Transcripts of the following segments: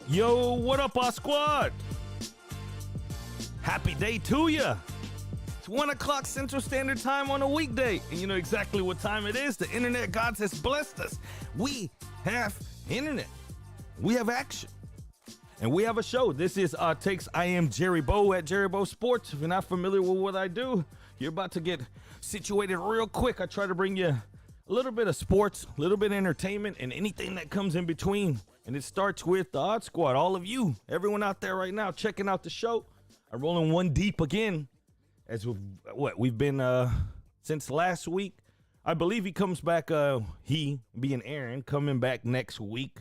Yo, what up, our squad? Happy day to ya. It's 1 o'clock Central Standard Time on a weekday. And you know exactly what time it is. The internet gods has blessed us. We have internet. We have action. And we have a show. This is Takes. I am Jerry Bow at Jerry Bow Sports. If you're not familiar with what I do, you're about to get situated real quick. I try to bring you a little bit of sports, a little bit of entertainment, and anything that comes in between. And it starts with the Odd Squad. All of you, everyone out there right now checking out the show. I'm rolling one deep again. As we've been since last week. I believe he comes back, he being Aaron, coming back next week.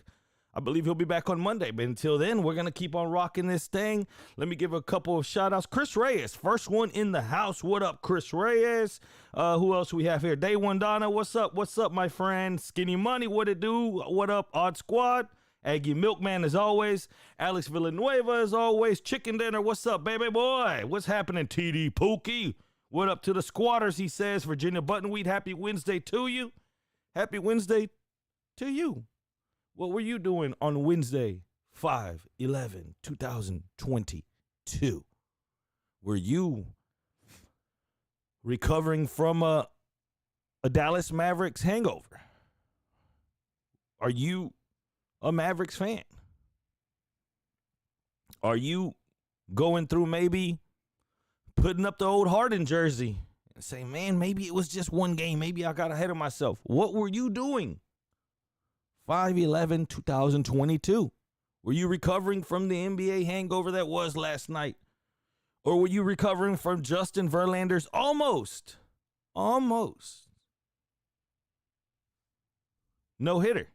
I believe he'll be back on Monday. But until then, we're going to keep on rocking this thing. Let me give a couple of shout outs. Chris Reyes, first one in the house. What up, Chris Reyes? Who else we have here? Day One Donna, what's up? What's up, my friend? Skinny Money, what it do? What up, Odd Squad? Aggie Milkman, as always. Alex Villanueva, as always. Chicken Dinner, what's up, baby boy? What's happening, TD Pookie? What up to the squatters, he says. Virginia Buttonweed, happy Wednesday to you. Happy Wednesday to you. What were you doing on Wednesday, 5/11/2022? Were you recovering from a Dallas Mavericks hangover? Are you a Mavericks fan? Are you going through maybe putting up the old Harden jersey and saying, man, maybe it was just one game. Maybe I got ahead of myself. What were you doing 5/11/2022? Were you recovering from the NBA hangover that was last night? Or were you recovering from Justin Verlander's almost no-hitter?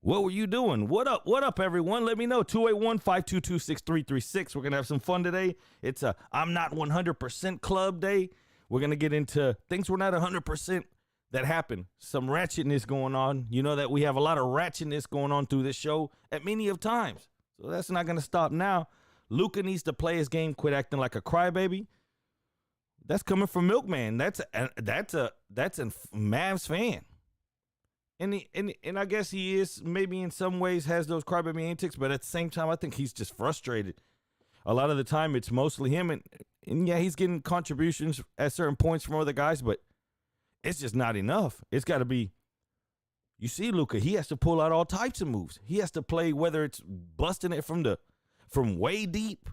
What were you doing? What up, everyone? Let me know. 281-522-6336. We're going to have some fun today. It's a I'm not 100% club day. We're going to get into things we're not 100% that happen. Some ratchetness going on. You know that we have a lot of ratchetness going on through this show at many of times. So that's not going to stop now. Luka needs to play his game, quit acting like a crybaby. That's coming from Milkman. That's a Mavs fan. And I guess he is maybe in some ways has those crybaby antics, but at the same time, I think he's just frustrated. A lot of the time, it's mostly him. And yeah, he's getting contributions at certain points from other guys, but it's just not enough. It's got to be, you see, Luka, he has to pull out all types of moves. He has to play, whether it's busting it from way deep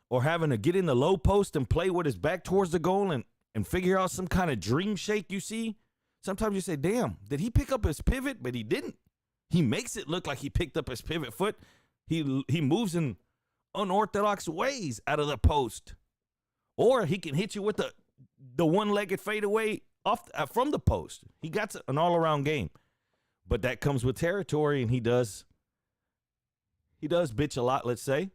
or having to get in the low post and play with his back towards the goal and figure out some kind of dream shake, you see. Sometimes you say, damn, did he pick up his pivot? But he didn't. He makes it look like he picked up his pivot foot. He moves in unorthodox ways out of the post. Or he can hit you with the one-legged fadeaway off from the post. He got an all-around game. But that comes with territory, and he does bitch a lot, let's say.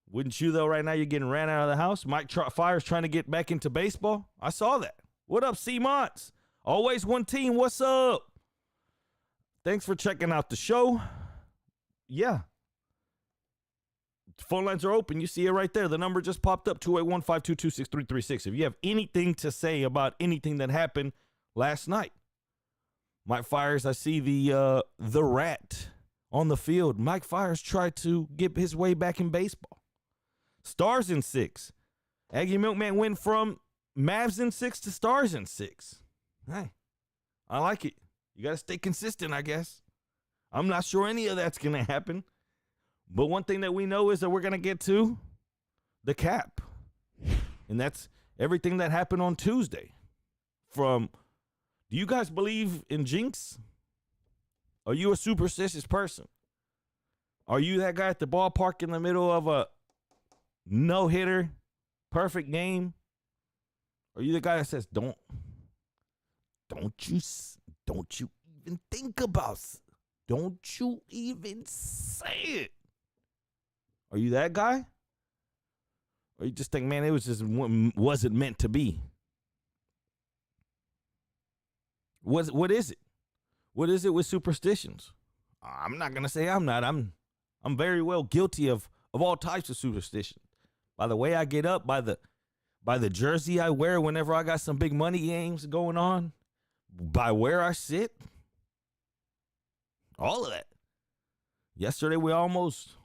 Wouldn't you, though, right now you're getting ran out of the house? Mike Fire's trying to get back into baseball. I saw that. What up, C-Monts? Always one team. What's up? Thanks for checking out the show. Yeah. Phone lines are open. You see it right there. The number just popped up, 281-522-6336. If you have anything to say about anything that happened last night. Mike Fires, I see the rat on the field. Mike Fires tried to get his way back in baseball. Stars in 6. Aggie Milkman went from Mavs in 6 to Stars in 6. Hey, I like it. You got to stay consistent, I guess. I'm not sure any of that's going to happen. But one thing that we know is that we're going to get to the cap. And that's everything that happened on Tuesday. Do you guys believe in jinx? Are you a superstitious person? Are you that guy at the ballpark in the middle of a no-hitter, perfect game? Are you the guy that says, don't you even think about it. Don't you even say it. Are you that guy? Or you just think, man, it wasn't meant to be? What is it? What is it with superstitions? I'm not going to say I'm not. I'm very well guilty of all types of superstition. By the way I get up, by the jersey I wear whenever I got some big money games going on, by where I sit, all of that. Yesterday we almost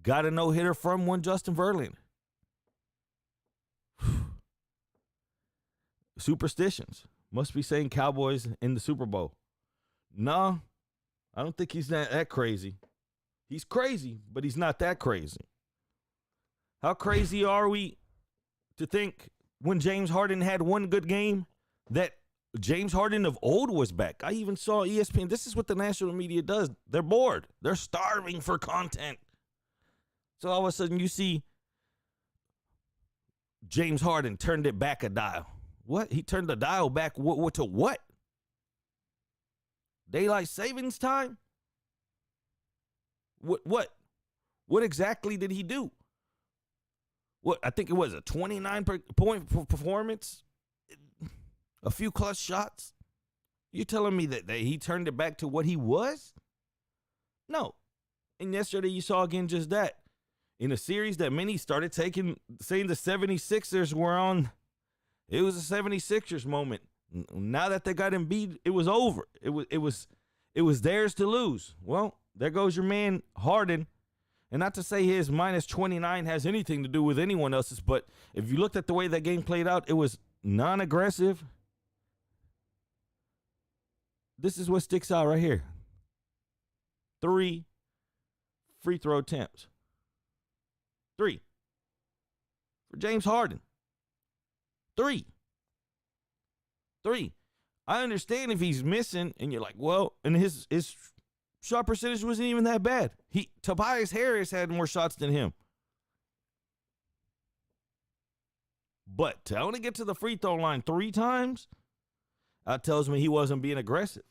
got a no-hitter from one Justin Verlander. Superstitions. Must be saying Cowboys in the Super Bowl. No, I don't think he's that crazy. He's crazy, but he's not that crazy. How crazy are we to think when James Harden had one good game that James Harden of old was back? I even saw ESPN. This is what the national media does. They're bored. They're starving for content. So all of a sudden you see James Harden turned it back a dial. What? He turned the dial back to what? Daylight savings time? What exactly did he do? What? I think it was a 29-point performance, a few clutch shots. You're telling me that he turned it back to what he was? No. And yesterday you saw again just that. In a series that many started saying the 76ers were on, it was a 76ers moment. Now that they got Embiid, it was over. It was theirs to lose. Well, there goes your man Harden. And not to say his minus 29 has anything to do with anyone else's, but if you looked at the way that game played out, it was non-aggressive. This is what sticks out right here. 3 free throw attempts. 3 for James Harden. 3. I understand if he's missing and you're like, well, and his shot percentage wasn't even that bad. Tobias Harris had more shots than him. But to only get to the free throw line 3 times, that tells me he wasn't being aggressive.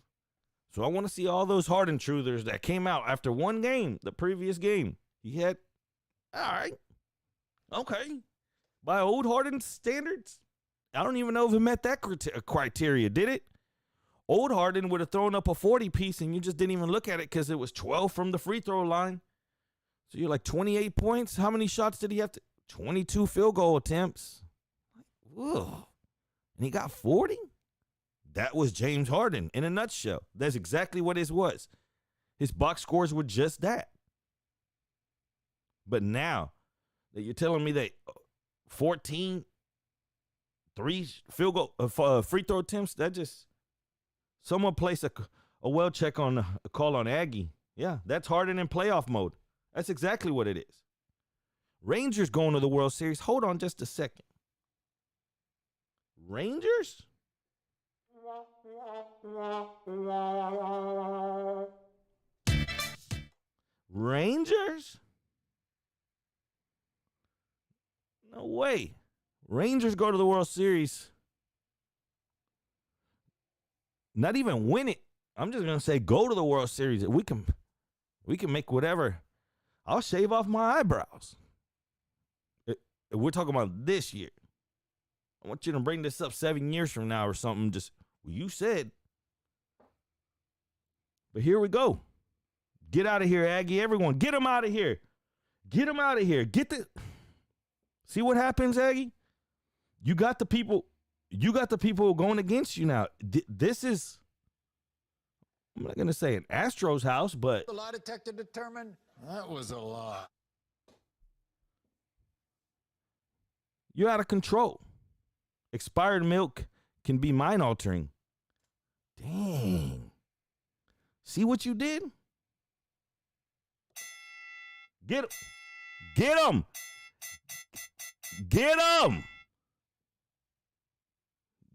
So I want to see all those Harden truthers that came out after one game, the previous game. He had, all right, okay. By old Harden standards, I don't even know if it met that criteria, did it? Old Harden would have thrown up a 40 piece and you just didn't even look at it because it was 12 from the free throw line. So you're like 28 points. How many shots did he have to? 22 field goal attempts. Ugh. And he got 40? That was James Harden in a nutshell. That's exactly what his was. His box scores were just that. But now that you're telling me that 14, 3 field goal, free throw attempts, that just, someone place a well check on a call on Aggie. Yeah, that's Harden in playoff mode. That's exactly what it is. Rangers going to the World Series. Hold on just a second. Rangers? Rangers? No way. Rangers go to the World Series. Not even win it. I'm just going to say go to the World Series. We can make whatever. I'll shave off my eyebrows. We're talking about this year. I want you to bring this up 7 years from now or something. Just, well, you said. But here we go. Get out of here, Aggie. Everyone, get him out of here. Get him out of here. See what happens, Aggie? You got the people going against you now. This is, I'm not going to say an Astros house, but the lie detector determined that was a lie. You're out of control. Expired milk can be mind altering. Dang. See what you did? Get him. Get him. Get him.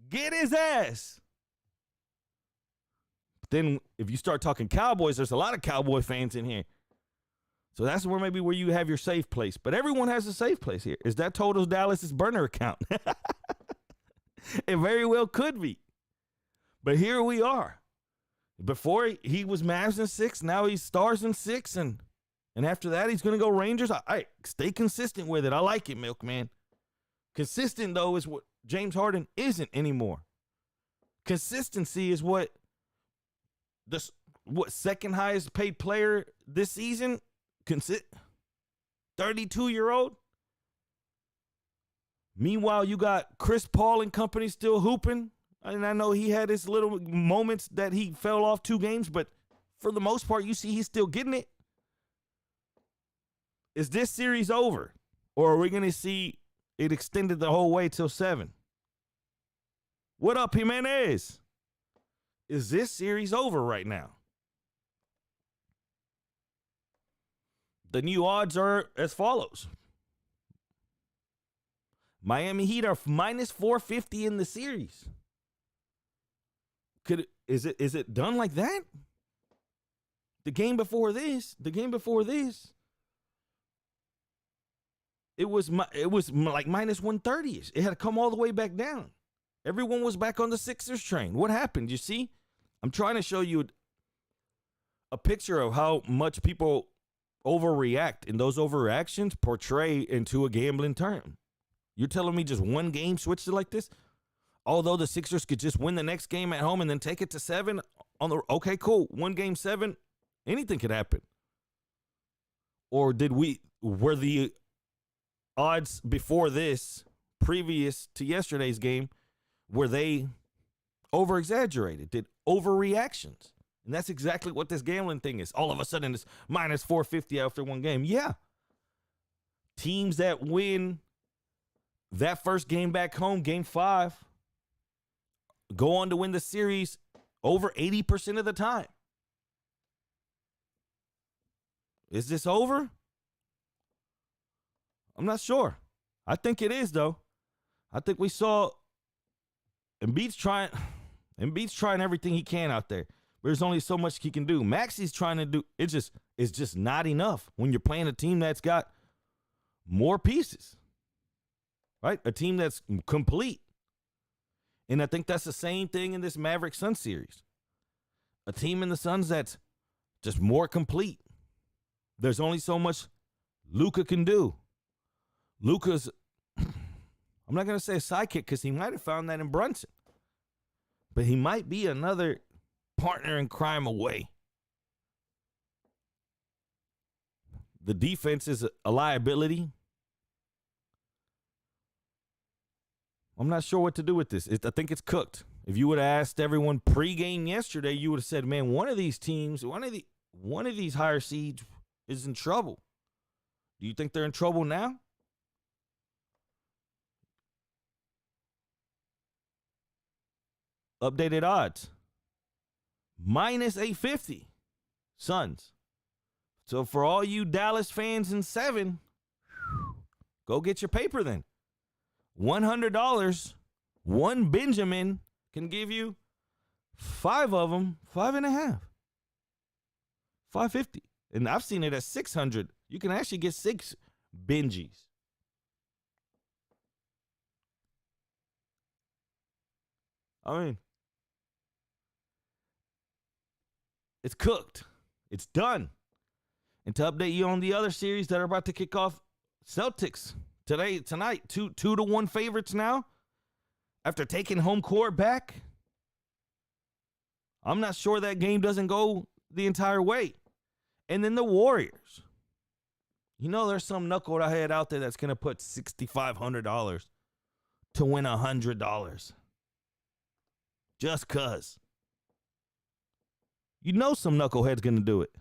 Get his ass. But then if you start talking Cowboys, there's a lot of Cowboy fans in here. So that's where you have your safe place. But everyone has a safe place here. Is that Total Dallas's burner account? It very well could be. But here we are. Before he was Mavs in 6, now he's Stars in 6, and after that he's gonna go Rangers. I stay consistent with it. I like it, Milkman. Consistent though is what James Harden isn't anymore. Consistency is what second highest paid player this season. 32-year-old. Meanwhile, you got Chris Paul and company still hooping. And I know he had his little moments that he fell off 2 games, but for the most part, you see he's still getting it. Is this series over? Or are we going to see it extended the whole way till 7? What up, Jimenez? Is this series over right now? The new odds are as follows. Miami Heat are minus 450 in the series. Is it done like that? The game before this, it was like minus 130ish. It had to come all the way back down. Everyone was back on the Sixers train. What happened? You see? I'm trying to show you a picture of how much people overreact, and those overreactions portray into a gambling term. You're telling me just one game switched it like this? Although the Sixers could just win the next game at home and then take it to 7 on the okay, cool. 1 game 7, anything could happen. Or were the odds before this, previous to yesterday's game, were they over-exaggerated? Did overreactions? And that's exactly what this gambling thing is. All of a sudden, it's minus 450 after 1 game. Yeah. Teams that win that first game back home, game 5, go on to win the series over 80% of the time. Is this over? I'm not sure. I think it is, though. I think we saw Embiid's trying everything he can out there. There's only so much he can do. Maxi's trying to do, it's just not enough when you're playing a team that's got more pieces, right? A team that's complete. And I think that's the same thing in this Maverick Suns series. A team in the Suns that's just more complete. There's only so much Luka can do. Luka's, I'm not going to say a sidekick because he might have found that in Brunson. But he might be another partner in crime away. The defense is a liability. I'm not sure what to do with this. I think it's cooked. If you would have asked everyone pregame yesterday, you would have said, man, one of these teams, one of these higher seeds is in trouble. Do you think they're in trouble now? Updated odds. Minus 850. Suns. So for all you Dallas fans in 7, go get your paper then. $100, one Benjamin can give you 5 of them, 5.5. 550. And I've seen it at 600. You can actually get 6 Benjis. I mean, it's cooked. It's done. And to update you on the other series that are about to kick off, Celtics tonight, 2-1 favorites now after taking home court back. I'm not sure that game doesn't go the entire way. And then the Warriors. You know, there's some knucklehead out there that's going to put $6,500 to win $100. Just cuz. You know some knucklehead's going to do it.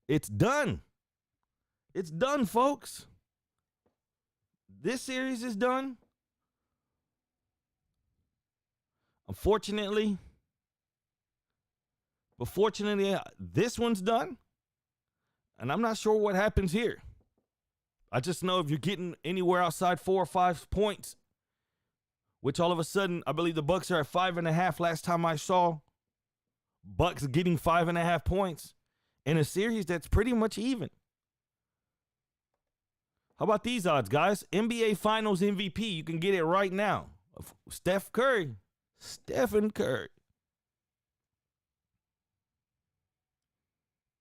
It's done. It's done, folks. This series is done. Unfortunately, but fortunately, this one's done. And I'm not sure what happens here. I just know if you're getting anywhere outside 4 or 5 points, which all of a sudden, I believe the Bucks are at 5.5 last time I saw. Bucks getting 5.5 points in a series that's pretty much even. How about these odds, guys? NBA Finals MVP. You can get it right now. Stephen Curry.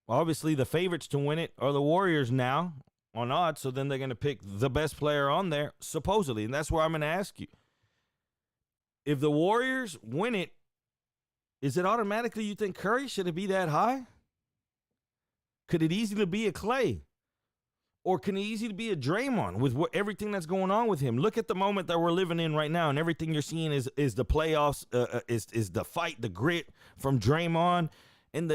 Obviously, the favorites to win it are the Warriors now on odds, so then they're going to pick the best player on there, supposedly. And that's where I'm going to ask you. If the Warriors win it, is it automatically you think Curry should it be that high? Could it easily be a Clay? Or can he easily be a Draymond with everything that's going on with him? Look at the moment that we're living in right now, and everything you're seeing is the playoffs, is the fight, the grit from Draymond, and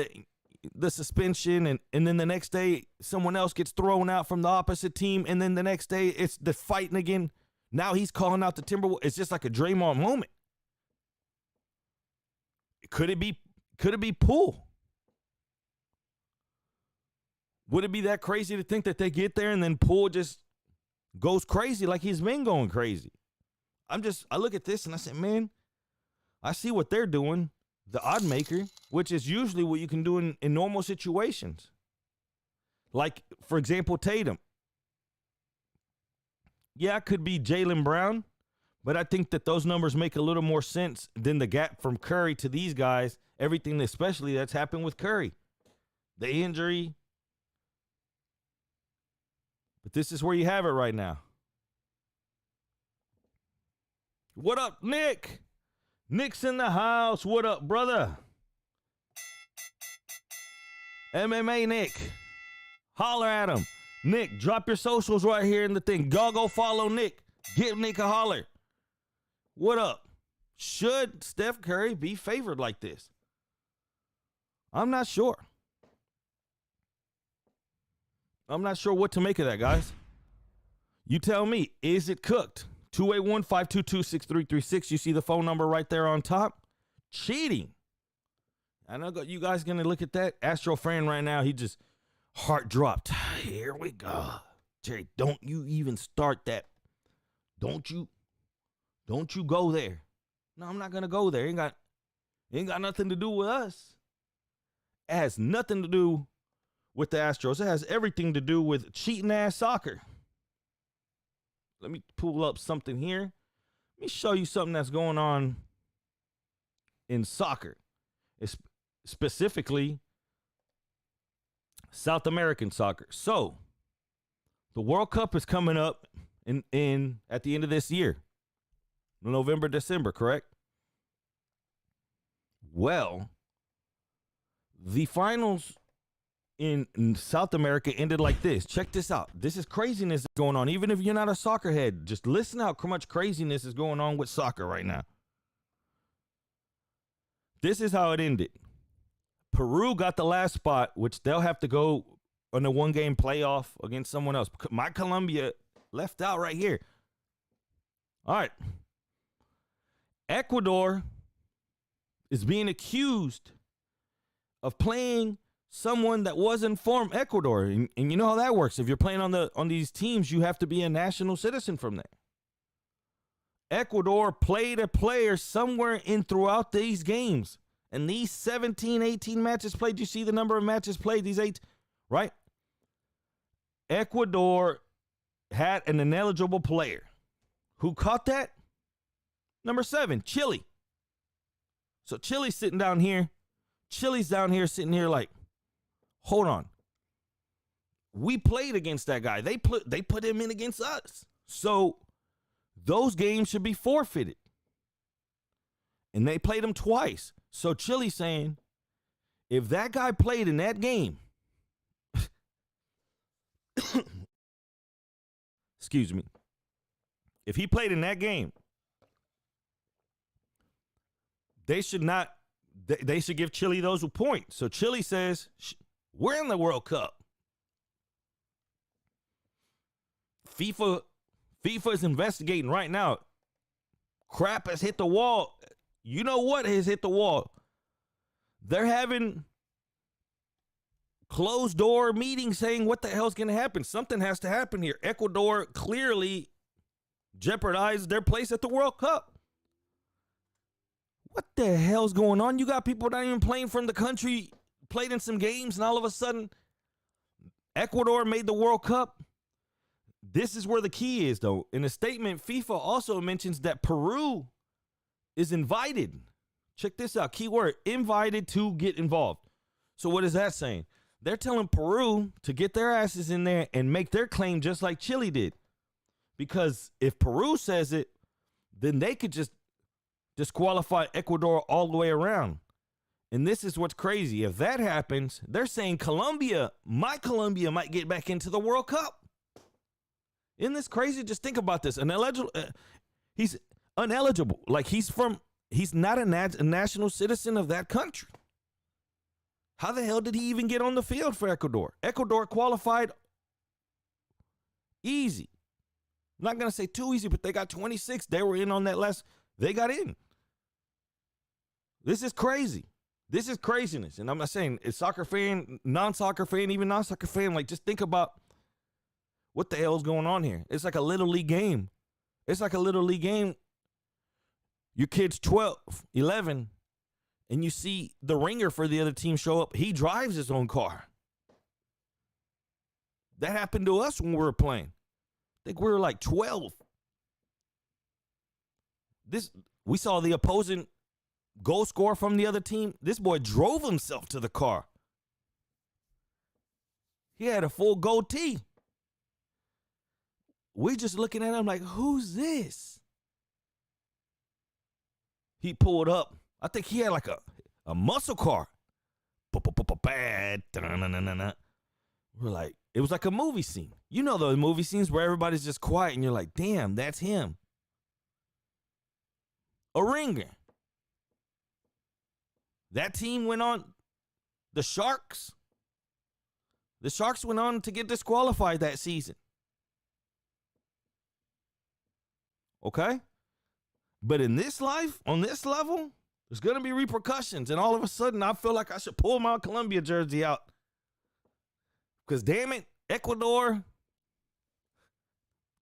the suspension, and then the next day someone else gets thrown out from the opposite team, and then the next day it's the fighting again. Now he's calling out the Timberwolves. It's just like a Draymond moment. Could it be Poole? Would it be that crazy to think that they get there and then Poole just goes crazy like he's been going crazy? I look at this and I say, man, I see what they're doing, the odd maker, which is usually what you can do in normal situations. Like, for example, Tatum. Yeah, it could be Jaylen Brown, but I think that those numbers make a little more sense than the gap from Curry to these guys, everything especially that's happened with Curry. The injury. But this is where you have it right now. What up, Nick? Nick's in the house. What up, brother? MMA Nick. Holler at him. Nick, drop your socials right here in the thing. Go follow Nick. Give Nick a holler. What up? Should Steph Curry be favored like this? I'm not sure. I'm not sure what to make of that, guys. You tell me, is it cooked? 281-522-6336. You see the phone number right there on top. Cheating. I know you guys going to look at that. Astro fan right now, he just heart dropped. Here we go. Jerry, don't you even start that. Don't you go there. No, I'm not going to go there. Ain't got nothing to do with us. It has nothing to do with the Astros. It has everything to do with cheating ass soccer. Let me pull up something here. Let me show you something that's going on in soccer. It's specifically South American soccer. So, the World Cup is coming up in at the end of this year. November, December, correct? Well, the finals in South America ended like this. Check this out. This is craziness going on. Even if you're not a soccer head, just listen how much craziness is going on with soccer right now. This is how it ended. Peru got the last spot, which they'll have to go on a one-game playoff against someone else. My Colombia left out right here. All right. Ecuador is being accused of playing someone that wasn't from Ecuador. And you know how that works. If you're playing on these teams, you have to be a national citizen from there. Ecuador played a player somewhere in throughout these games. And these 17, 18 matches played, you see the number of matches played, these 8, right? Ecuador had an ineligible player. Who caught that? Number 7, Chile. So Chile's sitting down here. Chile's down here sitting here like, hold on. We played against that guy. They put him in against us. So those games should be forfeited. And they played him twice. So Chile's saying, if that guy played in that game, excuse me, if he played in that game, they should give Chile those points. So Chile says, we're in the World Cup. FIFA is investigating right now. Crap has hit the wall. You know what has hit the wall? They're having closed door meetings saying what the hell's going to happen. Something has to happen here. Ecuador clearly jeopardized their place at the World Cup. What the hell's going on? You got people not even playing from the country, played in some games, and all of a sudden, Ecuador made the World Cup. This is where the key is, though. In a statement, FIFA also mentions that Peru is invited. Check this out. Keyword, invited to get involved. So what is that saying? They're telling Peru to get their asses in there and make their claim just like Chile did. Because if Peru says it, then they could just disqualify Ecuador all the way around. And this is what's crazy. If that happens, they're saying my Colombia might get back into the World Cup. Isn't this crazy? Just think about this. He's uneligible. Like he's not a national citizen of that country. How the hell did he even get on the field for Ecuador? Ecuador qualified easy. I'm not going to say too easy, but they got 26. They were in on that last. They got in. This is crazy. This is craziness. And I'm not saying it's soccer fan, non-soccer fan, even non-soccer fan. Like, just think about what the hell is going on here. It's like a little league game. It's like a little league game. Your kid's 12, 11, and you see the ringer for the other team show up. He drives his own car. That happened to us when we were playing. I think we were like 12. We saw the opposing goal scorer from the other team. This boy drove himself to the car. He had a full goatee. We just looking at him like, who's this? He pulled up. I think he had like a muscle car. We're like, it was like a movie scene. You know those movie scenes where everybody's just quiet and you're like, damn, that's him. A ringer. That team went on, the Sharks went on to get disqualified that season. Okay? But in this life, on this level, there's going to be repercussions. And all of a sudden, I feel like I should pull my Colombia jersey out. Because damn it, Ecuador,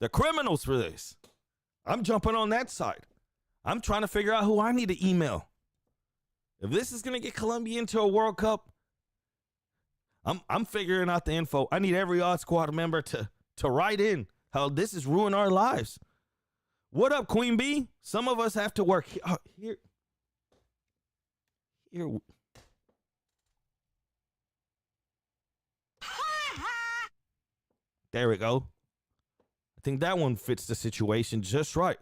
they're criminals for this. I'm jumping on that side. I'm trying to figure out who I need to email. If this is going to get Colombia into a World Cup, I'm figuring out the info. I need every odd squad member to write in how this is ruining our lives. What up, Queen Bee? Some of us have to work here. There we go. I think that one fits the situation just right.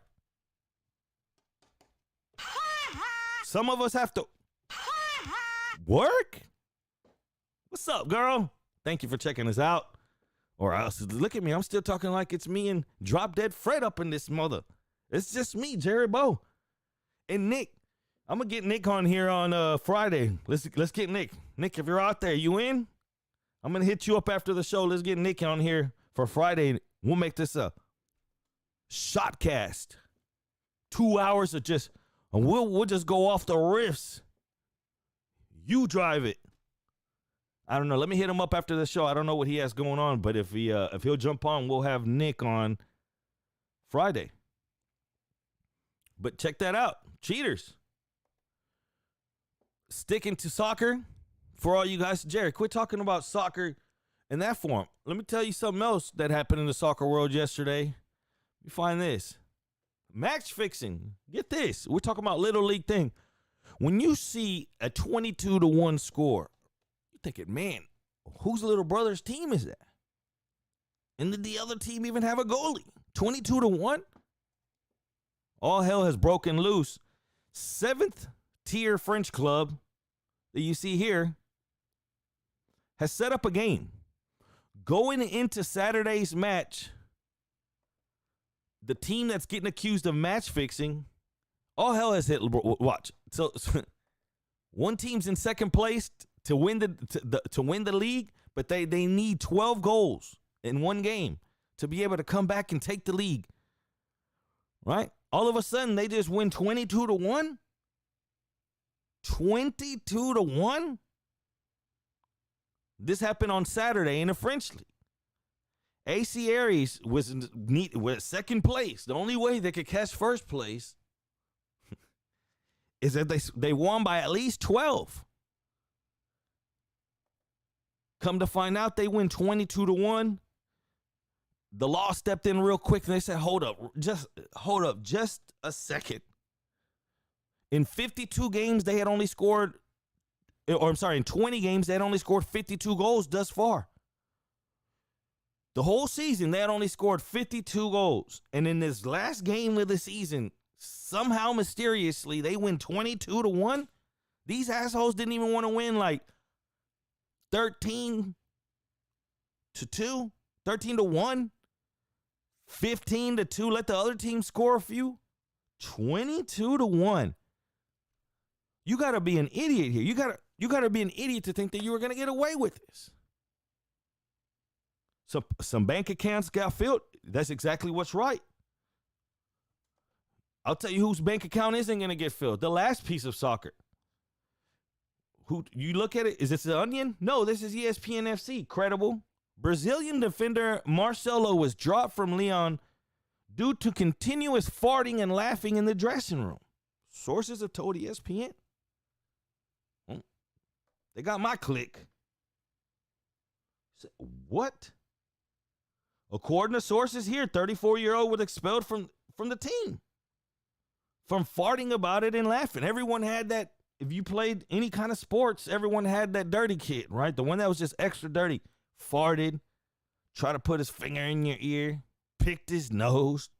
Some of us have to work. What's up, girl? Thank you for checking us out. Or else, look at me. I'm still talking like it's me and Drop Dead Fred up in this mother. It's just me, Jerry Bow. And Nick. I'm going to get Nick on here on Friday. Let's get Nick. Nick, if you're out there, you in? I'm going to hit you up after the show. Let's get Nick on here for Friday. We'll make this a shotcast. 2 hours of just, and we'll just go off the riffs. You drive it. I don't know. Let me hit him up after the show. I don't know what he has going on, but if he'll jump on, we'll have Nick on Friday. But check that out. Cheaters. Sticking to soccer for all you guys. Jerry, quit talking about soccer in that form. Let me tell you something else that happened in the soccer world yesterday. You find this. Match fixing. Get this. We're talking about little league thing. When you see a 22-1 score, you're thinking, man, whose little brother's team is that? And did the other team even have a goalie? 22-1? All hell has broken loose. 7th tier French club that you see here has set up a game. Going into Saturday's match, the team that's getting accused of match fixing, all hell has hit. Watch. So one team's in second place to win the league, but they need 12 goals in one game to be able to come back and take the league. Right? All of a sudden, they just win 22-1. 22-1. This happened on Saturday in the French league. AC Aries was second place. The only way they could catch first place is that they won by at least 12. Come to find out, they win 22-1. The law stepped in real quick and they said, hold up just a second. In 52 games, they had only scored, in 20 games, they had only scored 52 goals thus far. The whole season, they had only scored 52 goals. And in this last game of the season, somehow mysteriously, they win 22-1. These assholes didn't even want to win like 13-2, 13-1, 15-2. Let the other team score a few. 22-1. You got to be an idiot here. You got to be an idiot to think that you were going to get away with this. So some bank accounts got filled. That's exactly what's right. I'll tell you whose bank account isn't going to get filled. The last piece of soccer. Who you look at it, is this the Onion? No, this is ESPN FC. Credible. Brazilian defender Marcelo was dropped from Lyon due to continuous farting and laughing in the dressing room. Sources have told ESPN. They got my click. What? According to sources here, 34-year-old was expelled from the team from farting about it and laughing. Everyone had that. If you played any kind of sports, everyone had that dirty kid, right? The one that was just extra dirty. Farted, tried to put his finger in your ear, picked his nose.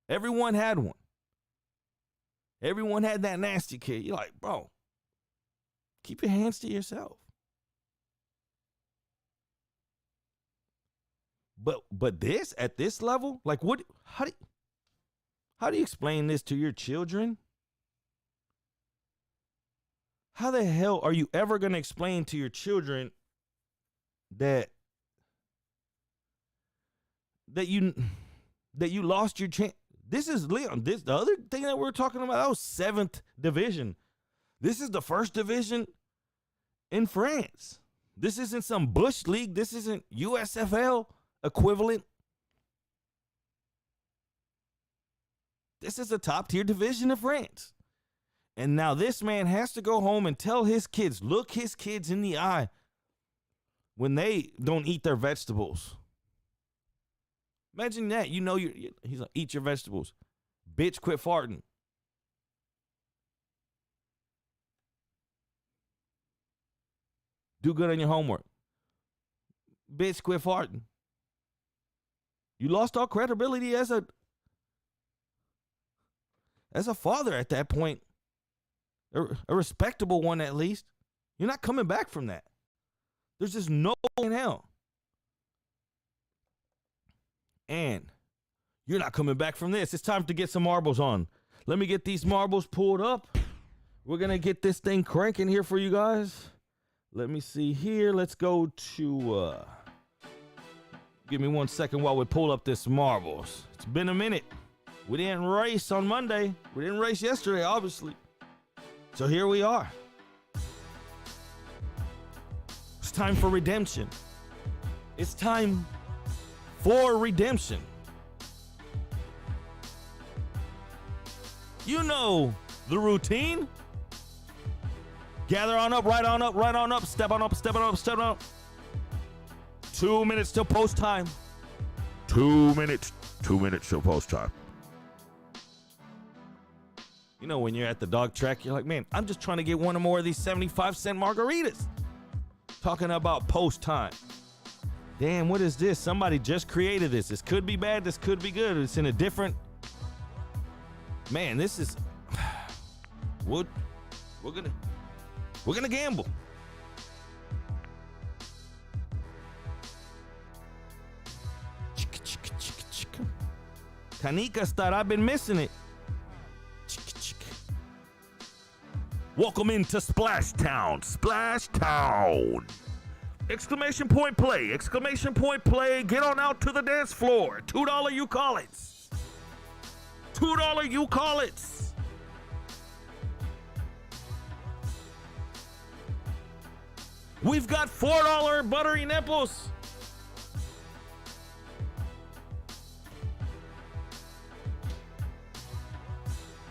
Everyone had one. Everyone had that nasty kid. You're like, bro, keep your hands to yourself. But this, at this level, like what, how do you explain this to your children? How the hell are you ever going to explain to your children that you lost your chance? This is Leon. The other thing that we're talking about, that was 7th division. This is the 1st division in France. This isn't some Bush league. This isn't USFL equivalent. This is a top tier division of France. And now this man has to go home and tell his kids, look his kids in the eye when they don't eat their vegetables. Imagine that. You know, he's like, eat your vegetables. Bitch, quit farting. Do good on your homework. Bitch, quit farting. You lost all credibility as a father at that point. A respectable one, at least. You're not coming back from that. There's just no way in hell. And you're not coming back from this. It's time to get some marbles on. Let me get these marbles pulled up. We're going to get this thing cranking here for you guys. Let me see here. Let's go to... give me 1 second while we pull up this marbles. It's been a minute. We didn't race on Monday. We didn't race yesterday, obviously. So here we are. It's time for redemption. It's time for redemption. You know the routine. Gather on up, right on up, right on up, step on up, step on up, step on up. 2 minutes till post time. 2 minutes till post time. You know, when you're at the dog track, you're like, man, I'm just trying to get one or more of these 75-cent margaritas. Talking about post time. Damn, what is this? Somebody just created this. This could be bad. This could be good. It's in a different... Man, this is... We're gonna gamble. Kanika star, I've been missing it. Welcome into Splash Town. Splash Town. Exclamation point play. Exclamation point play. Get on out to the dance floor. $2 you call it. $2 you call it. We've got $4 buttery nipples.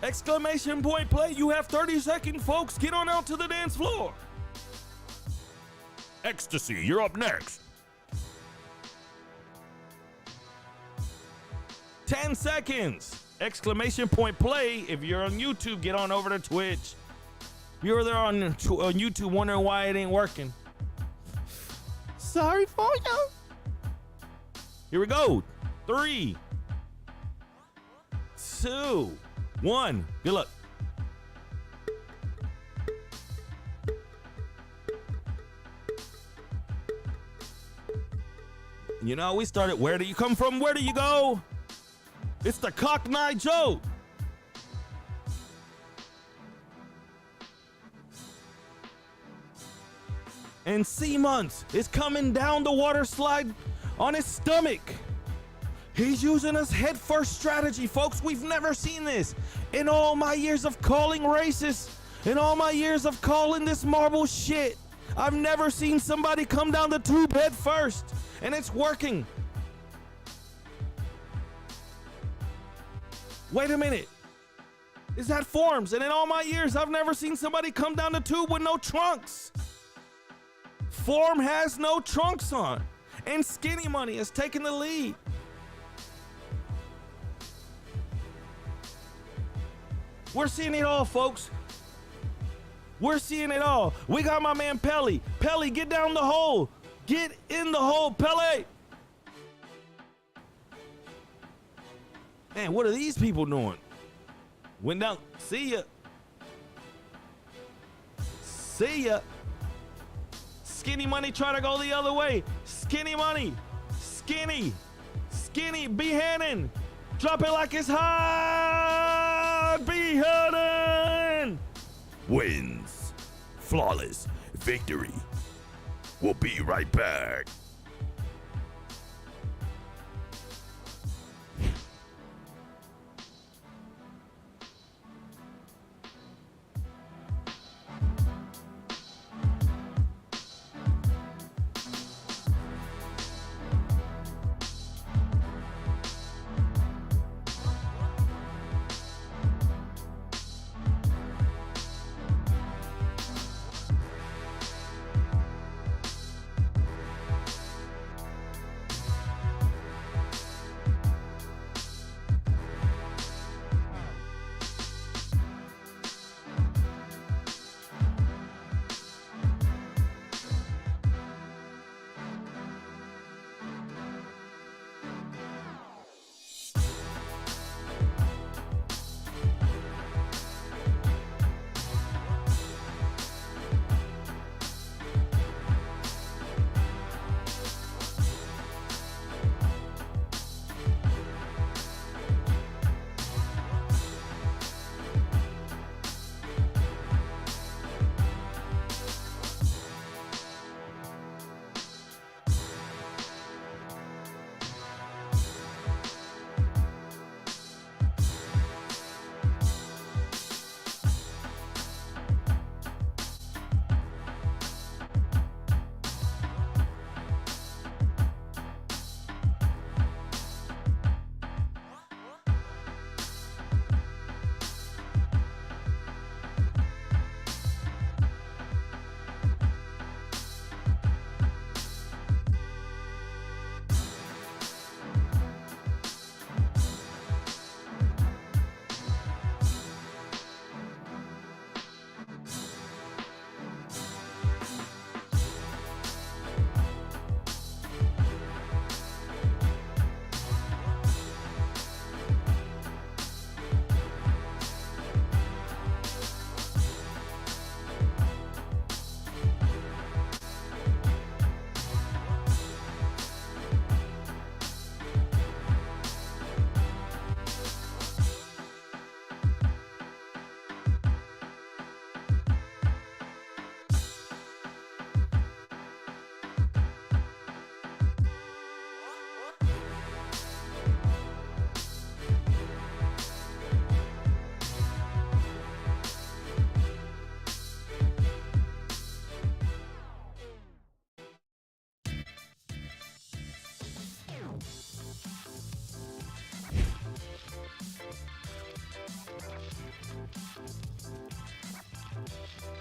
Exclamation point play. You have 30 seconds, folks. Get on out to the dance floor. Ecstasy, you're up next. 10 seconds. Exclamation point play. If you're on YouTube, get on over to Twitch. If you're there on YouTube wondering why it ain't working. Sorry for you. Here we go. 3, 2, 1. Good luck. You know, we started, where do you come from? Where do you go? It's the Cockney Joe. And Siemens is coming down the water slide on his stomach. He's using his head first strategy, folks. We've never seen this in all my years of calling races, in all my years of calling this marble shit. I've never seen somebody come down the tube head first, and it's working. Wait a minute. Is that forms? And in all my years, I've never seen somebody come down the tube with no trunks. Form has no trunks on, and Skinny Money is taking the lead. We're seeing it all, folks. We're seeing it all. We got my man Pelly. Pelly, get down the hole. Get in the hole, Pelly. Man, what are these people doing? Went down. See ya. See ya. Skinny Money try to go the other way. Skinny Money. Skinny. Skinny Behannon. Drop it like it's hot. Behannon wins. Flawless victory. We'll be right back.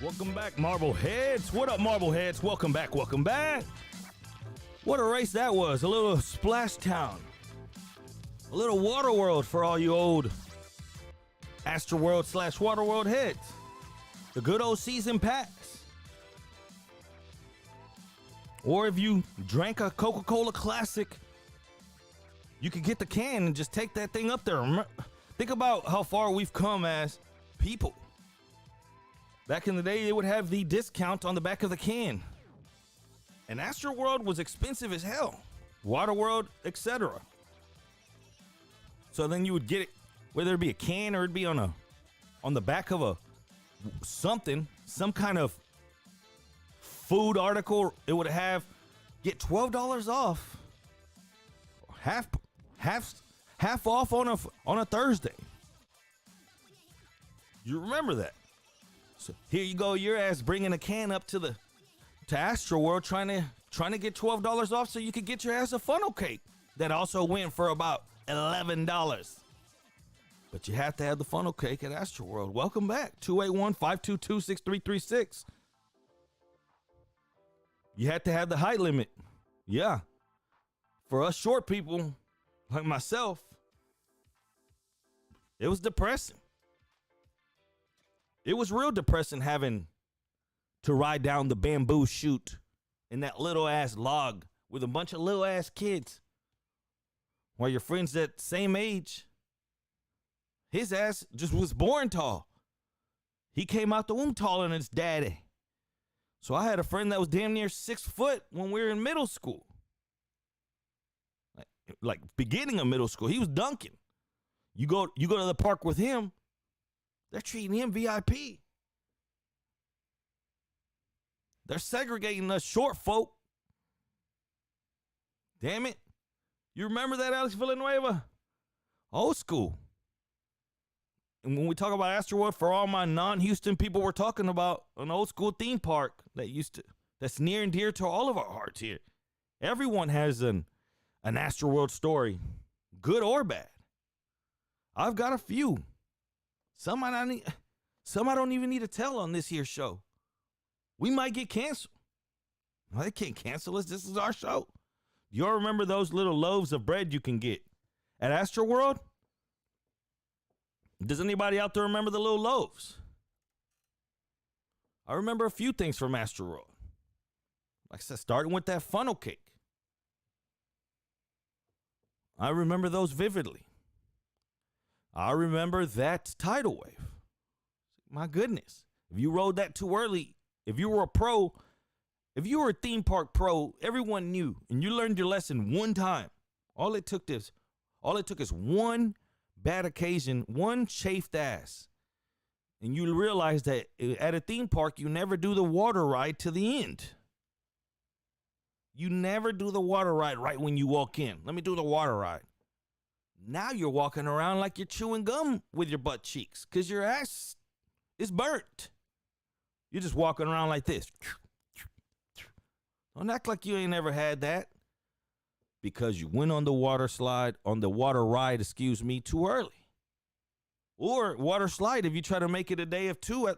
Welcome back, Marbleheads. What up, Marbleheads? Welcome back, welcome back. What a race that was. A little Splash Town. A little Water World for all you old Astroworld / Water World heads. The good old season pass. Or if you drank a Coca-Cola Classic, you could get the can and just take that thing up there. Think about how far we've come as people. Back in the day, they would have the discount on the back of the can. And Astroworld was expensive as hell. Waterworld, etc. So then you would get it, whether it be a can or it'd be on the back of some kind of food article. It would have get $12 off, half off on a Thursday. You remember that? So here you go, your ass bringing a can up to Astroworld trying to get $12 off so you could get your ass a funnel cake that also went for about $11. But you have to have the funnel cake at Astroworld. Welcome back. 281-522-6336. You had to have the height limit. Yeah. For us short people like myself, it was depressing. It was real depressing having to ride down the bamboo chute in that little ass log with a bunch of little ass kids while your friends that same age, his ass just was born tall. He came out the womb taller than his daddy. So I had a friend that was damn near 6 foot when we were in middle school. Like beginning of middle school. He was dunking. You go to the park with him, they're treating him VIP. They're segregating us short folk. Damn it. You remember that, Alex Villanueva? Old school. And when we talk about Astroworld, for all my non-Houston people, we're talking about an old school theme park that's near and dear to all of our hearts here. Everyone has an Astroworld story, good or bad. I've got a few. Some I don't even need to tell on this here show. We might get canceled. No, they can't cancel us. This is our show. You all remember those little loaves of bread you can get at Astroworld? Does anybody out there remember the little loaves? I remember a few things from Astroworld. Like I said, starting with that funnel cake. I remember those vividly. I remember that tidal wave. My goodness. If you rode that too early, if you were a theme park pro, everyone knew, and you learned your lesson one time. All it took is one bad occasion, one chafed ass. And you realize that at a theme park, you never do the water ride to the end. You never do the water ride right when you walk in. Let me do the water ride. Now you're walking around like you're chewing gum with your butt cheeks because your ass is burnt. You're just walking around like this. Don't act like you ain't ever had that because you went on the water ride, too early. Or water slide if you try to make it a day of two at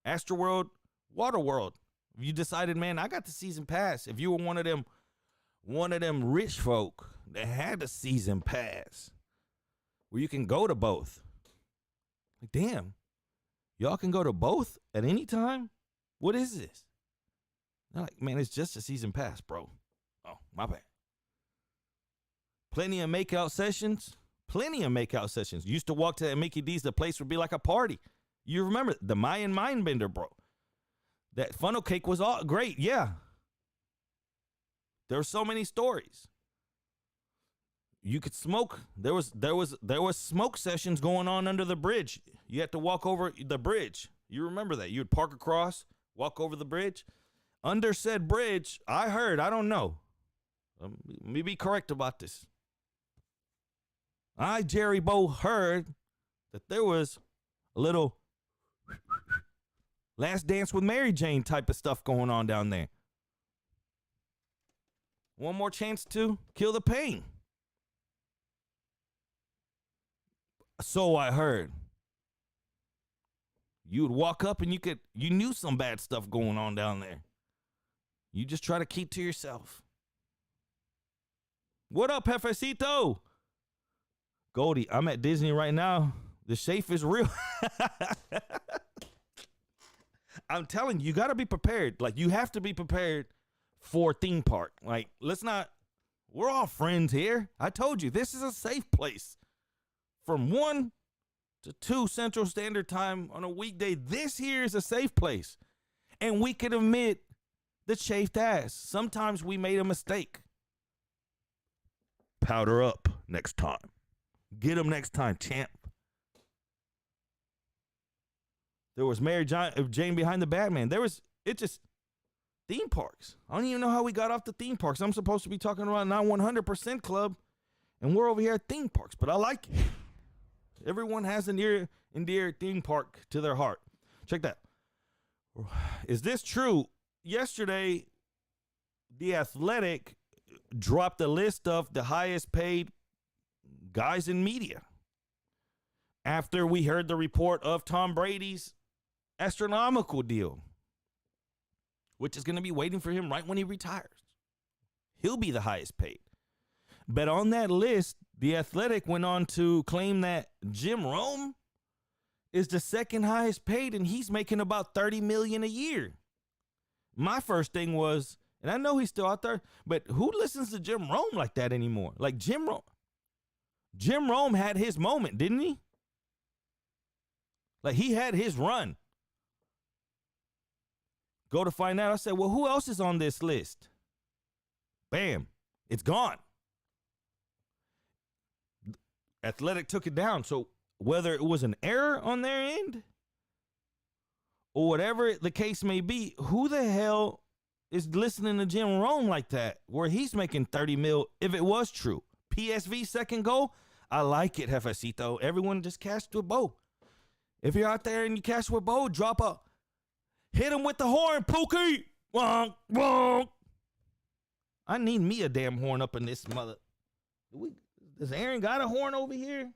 Astroworld, Waterworld. If you decided, man, I got the season pass. If you were one of them rich folk that had the season pass where you can go to both. Like, damn, y'all can go to both at any time? What is this? They're like, man, it's just a season pass, bro. Oh, my bad. Plenty of makeout sessions. Used to walk to Mickey D's, the place would be like a party. You remember the Mayan Mind Bender, bro. That funnel cake was all great, yeah. There were so many stories. You could smoke. There was smoke sessions going on under the bridge. You had to walk over the bridge. You remember that. You would park across, walk over the bridge. Under said bridge, I heard, I don't know. Let me be correct about this. Jerry Bo, heard that there was a little Last Dance with Mary Jane type of stuff going on down there. One more chance to kill the pain. So I heard. You would walk up and you knew some bad stuff going on down there. You just try to keep to yourself. What up, Jefecito? Goldie, I'm at Disney right now. The safe is real. I'm telling you, you got to be prepared. Like, you have to be prepared for theme park. Like, we're all friends here. I told you, this is a safe place. From 1 to 2 Central Standard Time on a weekday, this here is a safe place. And we can admit the chafed ass. Sometimes we made a mistake. Powder up next time. Get him next time, champ. There was Mary Jane behind the Batman. Theme parks. I don't even know how we got off the theme parks. I'm supposed to be talking about not 100% club, and we're over here at theme parks, but I like it. Everyone has a near and dear theme park to their heart. Check that. Is this true? Yesterday, The Athletic dropped a list of the highest paid guys in media after we heard the report of Tom Brady's astronomical deal, which is going to be waiting for him right when he retires. He'll be the highest paid. But on that list, The Athletic went on to claim that Jim Rome is the second highest paid, and he's making about $30 million a year. My first thing was, and I know he's still out there, but who listens to Jim Rome like that anymore? Like Jim Rome had his moment, didn't he? Like he had his run. Go to find out. I said, well, who else is on this list? Bam, it's gone. Athletic took it down. So whether it was an error on their end or whatever the case may be, who the hell is listening to Jim Rome like that, where he's making 30 mil if it was true? PSV second goal, I like it, Jefecito. Everyone just cash with Bo. If you're out there and you cash with Bo, hit him with the horn, Pookie. Wonk, wonk. I need me a damn horn up in this mother. Does Aaron got a horn over here?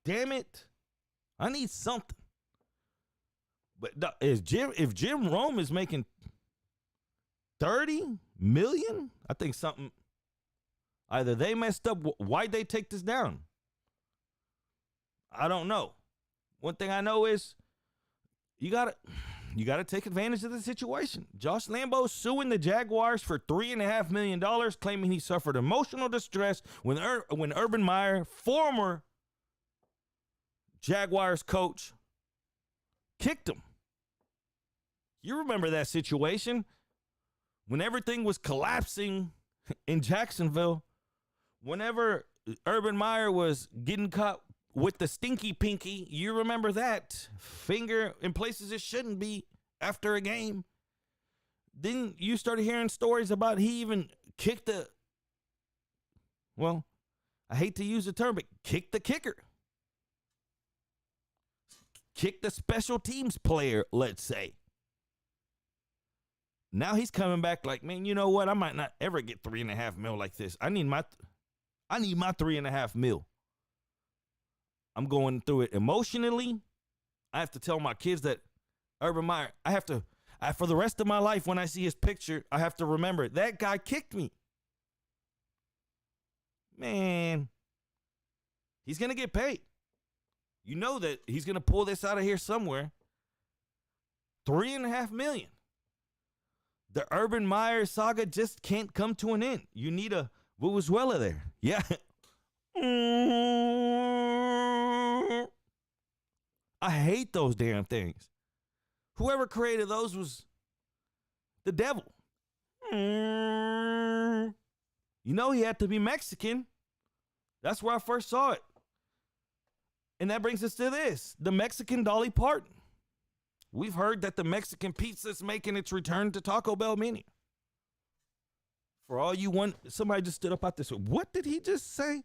Damn it. I need something. But if Jim Rome is making 30 million, I think something, either they messed up. Why'd they take this down? I don't know. One thing I know is you gotta take advantage of the situation. Josh Lambo suing the Jaguars for $3.5 million, claiming he suffered emotional distress when Urban Meyer, former Jaguars coach, kicked him. You remember that situation when everything was collapsing in Jacksonville, whenever Urban Meyer was getting caught with the stinky pinky. You remember that? Finger in places it shouldn't be after a game. Then you started hearing stories about he even kicked I hate to use the term, but kicked the kicker. Kicked the special teams player, let's say. Now he's coming back like, man, you know what? I might not ever get $3.5 million like this. I need my $3.5 million. I'm going through it emotionally. I have to tell my kids that Urban Meyer, for the rest of my life, when I see his picture, I have to remember that guy kicked me. Man, he's going to get paid. You know that he's going to pull this out of here somewhere. $3.5 million. The Urban Meyer saga just can't come to an end. You need a Vuvuzuela there. Yeah. I hate those damn things. Whoever created those was the devil. You know he had to be Mexican. That's where I first saw it. And that brings us to this. The Mexican Dolly Parton. We've heard that the Mexican pizza is making its return to Taco Bell Mania. For all you want, somebody just stood up out this. What did he just say?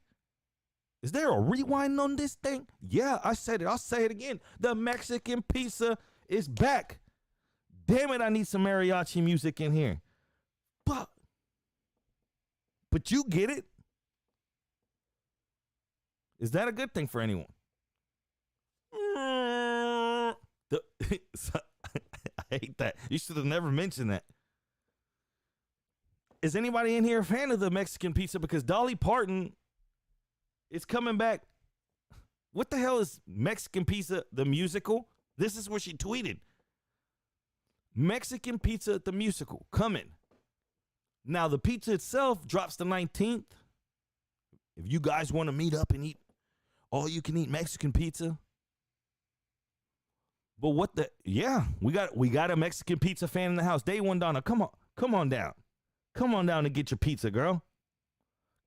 Is there a rewind on this thing? Yeah, I said it. I'll say it again. The Mexican pizza is back. Damn it, I need some mariachi music in here. But you get it? Is that a good thing for anyone? I hate that. You should have never mentioned that. Is anybody in here a fan of the Mexican pizza? Because Dolly Parton is coming back. What the hell is Mexican Pizza, the musical? This is what she tweeted. Mexican Pizza, the musical, coming. Now, the pizza itself drops the 19th. If you guys want to meet up and eat all you can eat Mexican pizza. But we got a Mexican pizza fan in the house. Day one, Donna, come on down. Come on down and get your pizza, girl.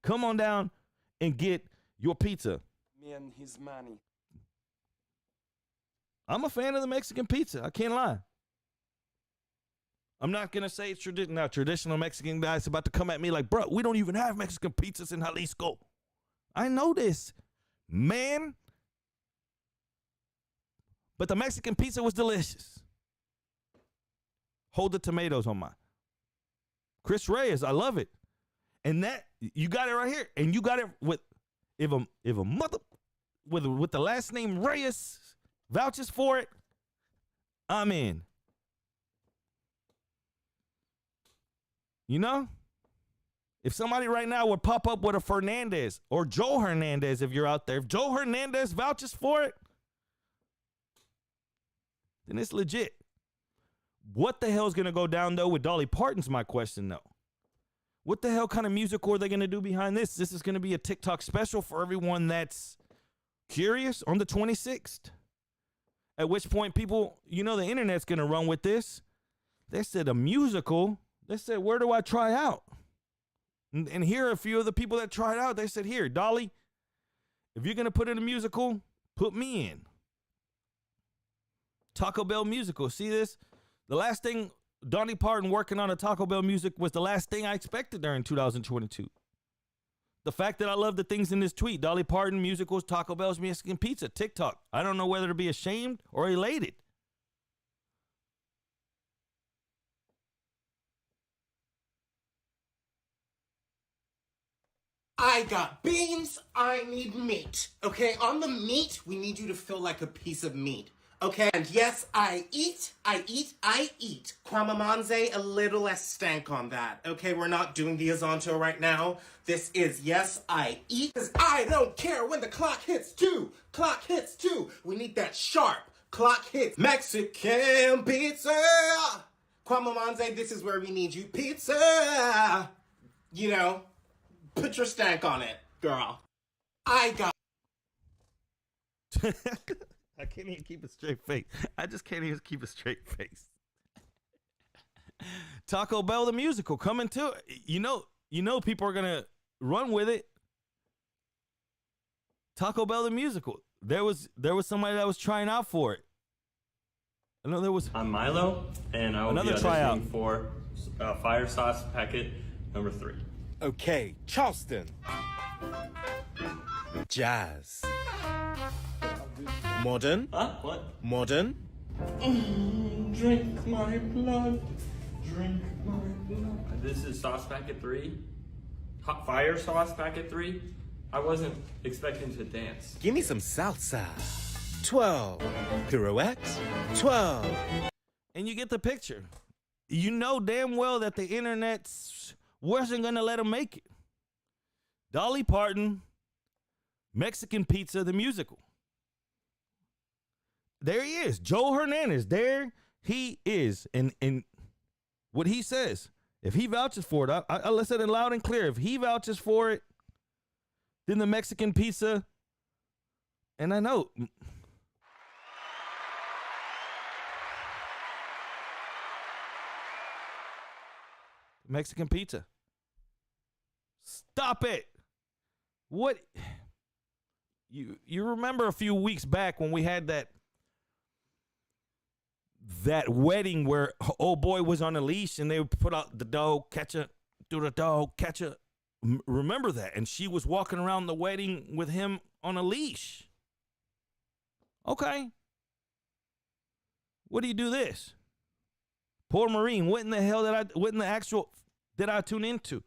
Come on down and get your pizza. Me and his money. I'm a fan of the Mexican pizza. I can't lie. I'm not going to say it's traditional Mexican guys about to come at me like, bro, we don't even have Mexican pizzas in Jalisco. I know this, man. But the Mexican pizza was delicious. Hold the tomatoes on mine. Chris Reyes, I love it. And that, you got it right here. And you got it with, if a mother with the last name Reyes vouches for it, I'm in. You know? If somebody right now would pop up with a Fernandez or Joe Hernandez, if you're out there, if Joe Hernandez vouches for it, then it's legit. What the hell is going to go down, though, with Dolly Parton's my question, though. What the hell kind of musical are they going to do behind this? This is going to be a TikTok special for everyone that's curious on the 26th. At which point people, you know, the internet's going to run with this. They said a musical. They said, where do I try out? And here are a few of the people that tried out. They said, here, Dolly, if you're going to put in a musical, put me in. Taco Bell musical. See this? The last thing Dolly Parton working on a Taco Bell music was the last thing I expected during 2022. The fact that I love the things in this tweet, Dolly Parton musicals, Taco Bell's Mexican pizza, TikTok. I don't know whether to be ashamed or elated. I got beans, I need meat. Okay, on the meat, we need you to feel like a piece of meat. Okay, and yes, I eat. Kwamamanze, a little less stank on that. Okay, we're not doing the Azonto right now. This is yes, I eat. 'Cause I don't care when the clock hits 2. Clock hits 2. We need that sharp. Clock hits Mexican pizza. Kwamamanze, this is where we need you. Pizza. You know, put your stank on it, girl. I got... I can't even keep a straight face. I just can't even keep a straight face. Taco Bell the musical coming to it. You know people are gonna run with it. Taco Bell the musical. There was somebody that was trying out for it. I know there was. I'm Milo, and I will Another be tryout. auditioning for Fire Sauce Packet number 3. Okay, Charleston. Jazz. Modern. Huh? What? Modern. Drink my blood. Drink my blood. This is Sauce Packet 3. Fire Sauce Packet 3. I wasn't expecting to dance. Give me some salsa. 12. Pirouette. 12. And you get the picture. You know damn well that the internet wasn't going to let him make it. Dolly Parton, Mexican Pizza, the musical. There he is. Joe Hernandez. There he is. And what he says, if he vouches for it, I listen it loud and clear. If he vouches for it, then the Mexican Pizza, and I know... Mexican pizza. Stop it. What? You remember a few weeks back when we had that wedding where old boy was on a leash and they would put out the dog, catch it, do the dog, catch it. Remember that? And she was walking around the wedding with him on a leash. Okay. What do you do this? Poor Marine, what in the hell did I tune into?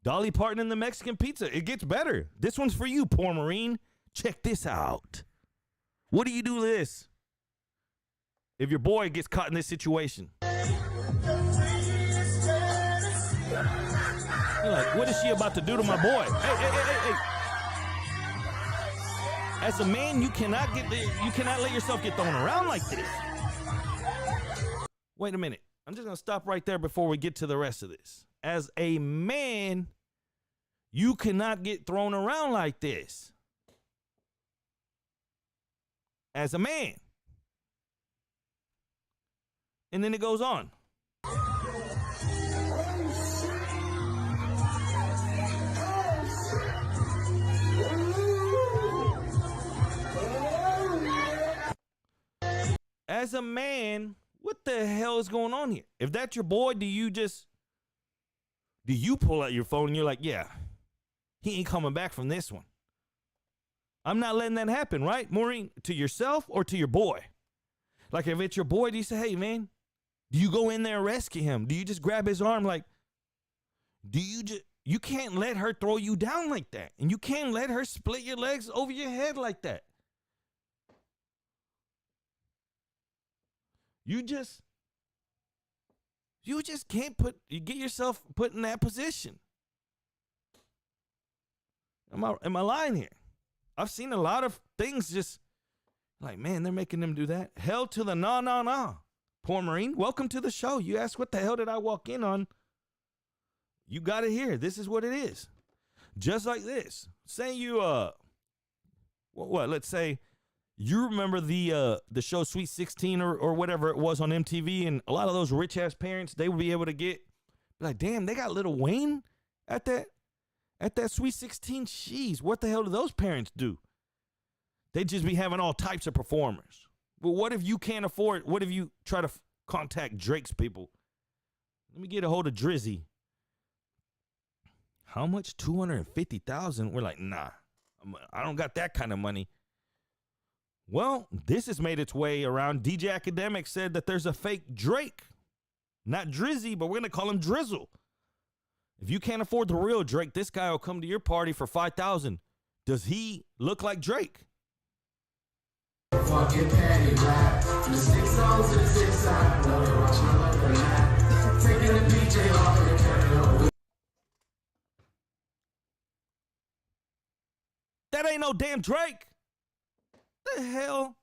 Dolly Parton and the Mexican Pizza. It gets better. This one's for you, Poor Marine. Check this out. What do you do this if your boy gets caught in this situation? You're like, what is she about to do to my boy? Hey. As a man, you cannot let yourself get thrown around like this. Wait a minute. I'm just going to stop right there before we get to the rest of this. As a man, you cannot get thrown around like this. As a man. And then it goes on. as a man, what the hell is going on here? If that's your boy, do you pull out your phone and you're like, yeah, he ain't coming back from this one? I'm not letting that happen, right, Maureen? To yourself or to your boy? Like, if it's your boy, do you say, hey, man, do you go in there and rescue him? Do you just grab his arm? Like, you can't let her throw you down like that. And you can't let her split your legs over your head like that. You just can't get yourself put in that position. Am I lying here? I've seen a lot of things just like, man, they're making them do that. Hell to the no. Poor Marine, welcome to the show. You asked, what the hell did I walk in on? You got it here. This is what it is. Just like this. Say you, let's say you remember the show Sweet 16 or whatever it was on MTV, and a lot of those rich-ass parents, they would be able to get, like, damn, they got Lil Wayne at that Sweet 16. Jeez, what the hell do those parents do? They just be having all types of performers. But what if you can't afford, what if you try to contact Drake's people? Let me get a hold of Drizzy. How much? $250,000? We're like, nah, I don't got that kind of money. Well, this has made its way around. DJ Academic said that there's a fake Drake. Not Drizzy, but we're going to call him Drizzle. If you can't afford the real Drake, this guy will come to your party for $5,000. Does he look like Drake? That ain't no damn Drake. The hell?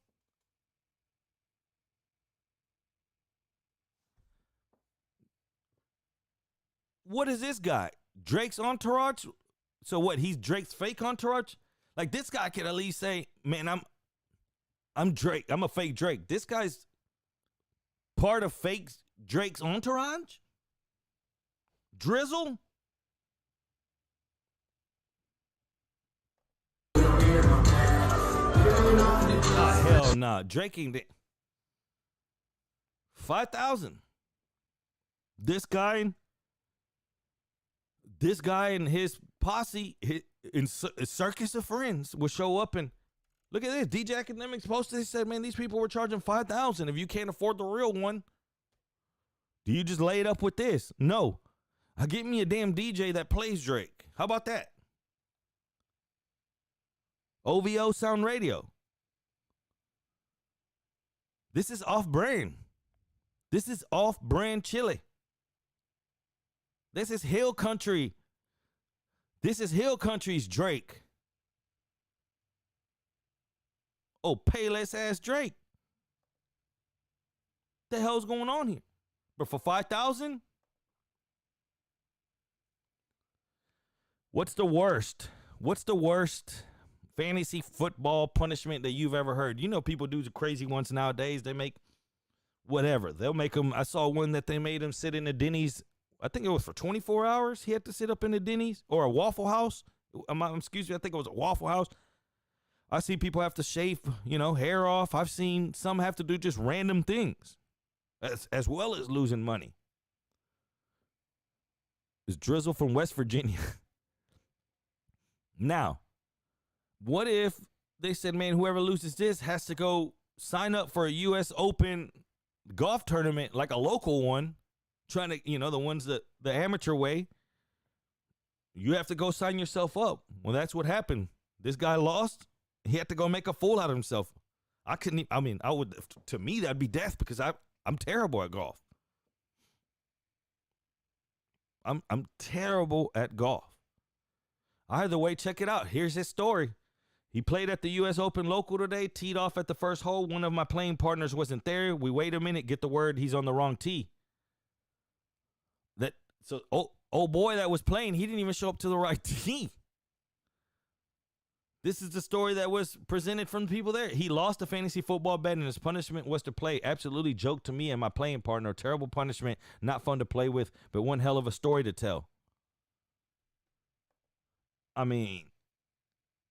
What is this guy? Drake's entourage? So what, he's Drake's fake entourage? Like, this guy could at least say, man, I'm Drake. I'm a fake Drake. This guy's part of fake Drake's entourage? Drizzle? Hell nah. Drake ain't 5,000. This guy and his posse, in circus of friends, will show up and look at this. DJ Academics posted. He said, "Man, these people were charging 5,000. If you can't afford the real one, do you just lay it up with this? No, get me a damn DJ that plays Drake. How about that? OVO Sound Radio. This is off-brand. This is off-brand chili. This is Hill Country. This is Hill Country's Drake. Oh, Payless ass Drake. The hell's going on here? But for 5,000? What's the worst? What's the worst fantasy football punishment that you've ever heard? You know, people do the crazy ones nowadays. They make whatever. They'll make them. I saw one that they made him sit in a Denny's. I think it was for 24 hours. He had to sit up in the Denny's or a Waffle House. Excuse me. I think it was a Waffle House. I see people have to shave, hair off. I've seen some have to do just random things as well as losing money. It's Drizzle from West Virginia. Now, what if they said, man, whoever loses this has to go sign up for a U.S. Open golf tournament, like a local one, trying to, the ones that the amateur way. You have to go sign yourself up. Well, that's what happened. This guy lost. He had to go make a fool out of himself. To me, that'd be death because I'm terrible at golf. I'm terrible at golf. Either way, check it out. Here's his story. He played at the U.S. Open local today, teed off at the first hole. One of my playing partners wasn't there. We wait a minute, get the word he's on the wrong tee. Oh boy that was playing, he didn't even show up to the right tee. This is the story that was presented from the people there. He lost a fantasy football bet, and his punishment was to play. Absolutely joke to me and my playing partner. Terrible punishment, not fun to play with, but one hell of a story to tell. I mean,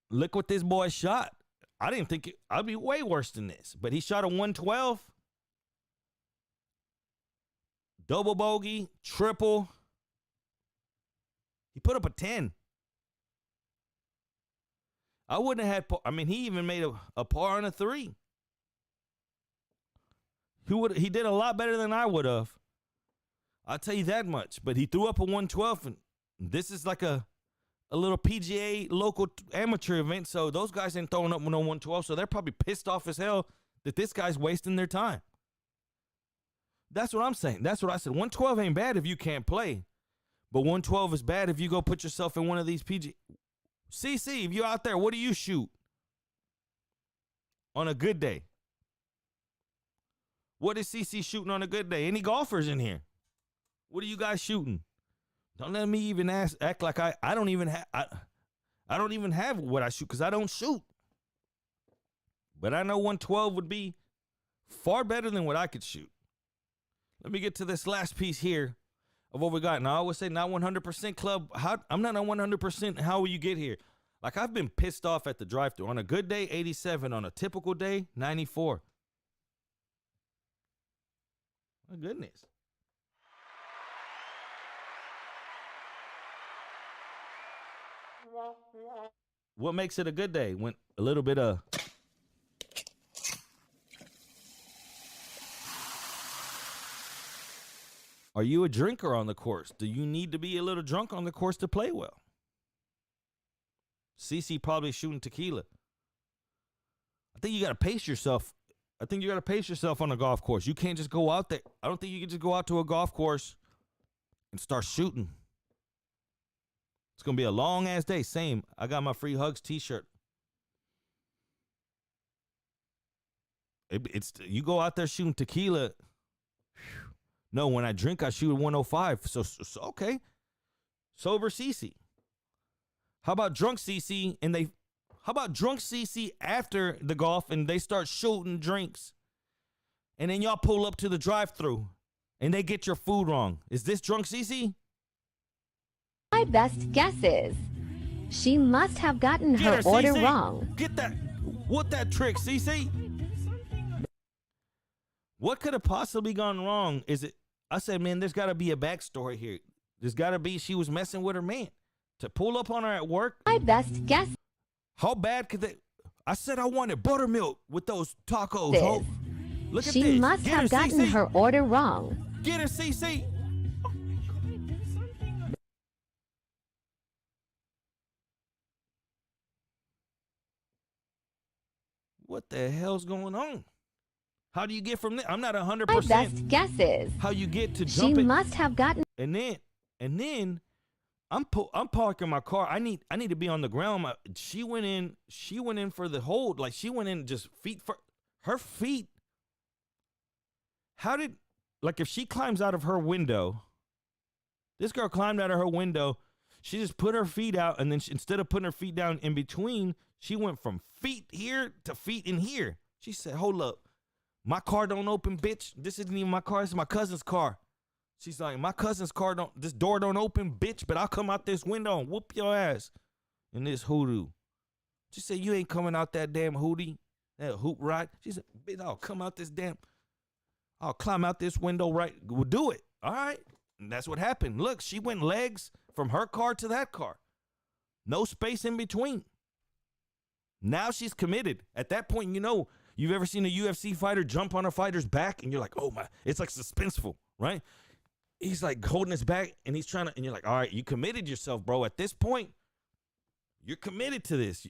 look what this boy shot. I didn't think I'd be way worse than this, but he shot a 112. double bogey, triple. He put up a 10. I wouldn't have had, I mean, he even made a par on a 3. He did a lot better than I would have. I'll tell you that much. But he threw up a 112, and this is like a little PGA local amateur event, so those guys ain't throwing up no 112, so they're probably pissed off as hell that this guy's wasting their time. That's what I'm saying. That's what I said. 112 ain't bad if you can't play, but 112 is bad if you go put yourself in one of these PGA. CC, if you're out there, what do you shoot on a good day? What is CC shooting on a good day? Any golfers in here? What are you guys shooting? Don't let me even act like I don't even have I don't even have what I shoot because I don't shoot. But I know 112 would be far better than what I could shoot. Let me get to this last piece here of what we got. Now I would say not 100% club. I'm not on 100%. How will you get here? Like I've been pissed off at the drive-thru. On a good day, 87. On a typical day, 94. My goodness. What makes it a good day? When a little bit of Are you a drinker on the course? Do you need to be a little drunk on the course to play well? CC probably shooting tequila. I think you got to pace yourself. I think you got to pace yourself on a golf course. You can't just go out there. I don't think you can just go out to a golf course and start shooting. It's going to be a long ass day. Same. I got my free hugs t-shirt. It's you go out there shooting tequila. Whew. No, when I drink, I shoot at 105. So okay. Sober CC. How about drunk CC how about drunk CC after the golf and they start shooting drinks? And then y'all pull up to the drive-thru and they get your food wrong. Is this drunk CC? My best guess is she must have gotten her order CC. wrong. Get that. What that trick, CC? What could have possibly gone wrong? I said, man, there's got to be a backstory here. There's got to be she was messing with her man. To pull up on her at work. My best guess. How bad could they? I said I wanted buttermilk with those tacos. Is Look at she this. must Get have her, gotten CC. her order wrong. Get her, CC. What the hell's going on? How do you get from there? I'm not 100%. My best guess is How you get to she jump it? must have gotten. And then I'm parking my car. I need to be on the ground. She went in for the hold. Like she went in just feet for her feet. How did, like if she climbs out of her window, this girl climbed out of her window. She just put her feet out. And then instead of putting her feet down in between, she went from feet here to feet in here. She said, hold up. My car don't open, bitch. This isn't even my car. It's my cousin's car. She's like, my cousin's car this door don't open, bitch, but I'll come out this window and whoop your ass in this hoodoo. She said, you ain't coming out that damn hoodie, that hoop ride. She said, bitch, I'll climb out this window right. We'll do it. All right. And that's what happened. Look, she went legs from her car to that car. No space in between. Now she's committed. At that point, you've ever seen a UFC fighter jump on a fighter's back and you're like, oh my, it's like suspenseful, right? He's like holding his back and he's trying to, and you're like, all right, you committed yourself, bro. At this point, you're committed to this.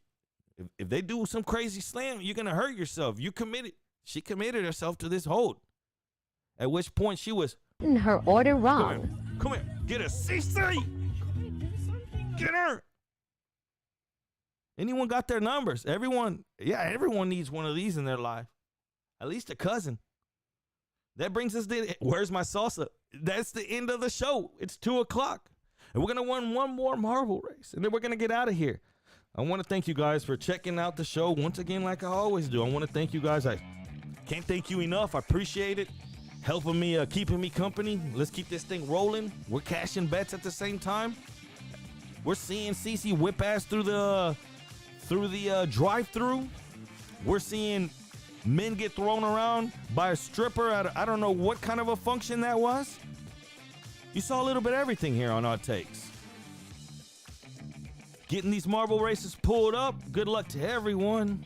If they do some crazy slam, you're going to hurt yourself. You committed. She committed herself to this hold. At which point she was. Her order wrong. Come here. Get her, CC. Get her. Anyone got their numbers? Everyone needs one of these in their life. At least a cousin. That brings us to, where's my salsa? That's the end of the show. It's 2:00. And we're going to win one more marble race. And then we're going to get out of here. I want to thank you guys for checking out the show once again, like I always do. I want to thank you guys. I can't thank you enough. I appreciate it. Helping me, keeping me company. Let's keep this thing rolling. We're cashing bets at the same time. We're seeing CC whip ass through the drive-thru. We're seeing men get thrown around by a stripper at I don't know what kind of a function that was. You saw a little bit of everything here on Odd Takes. Getting these marble races pulled up. Good luck to everyone.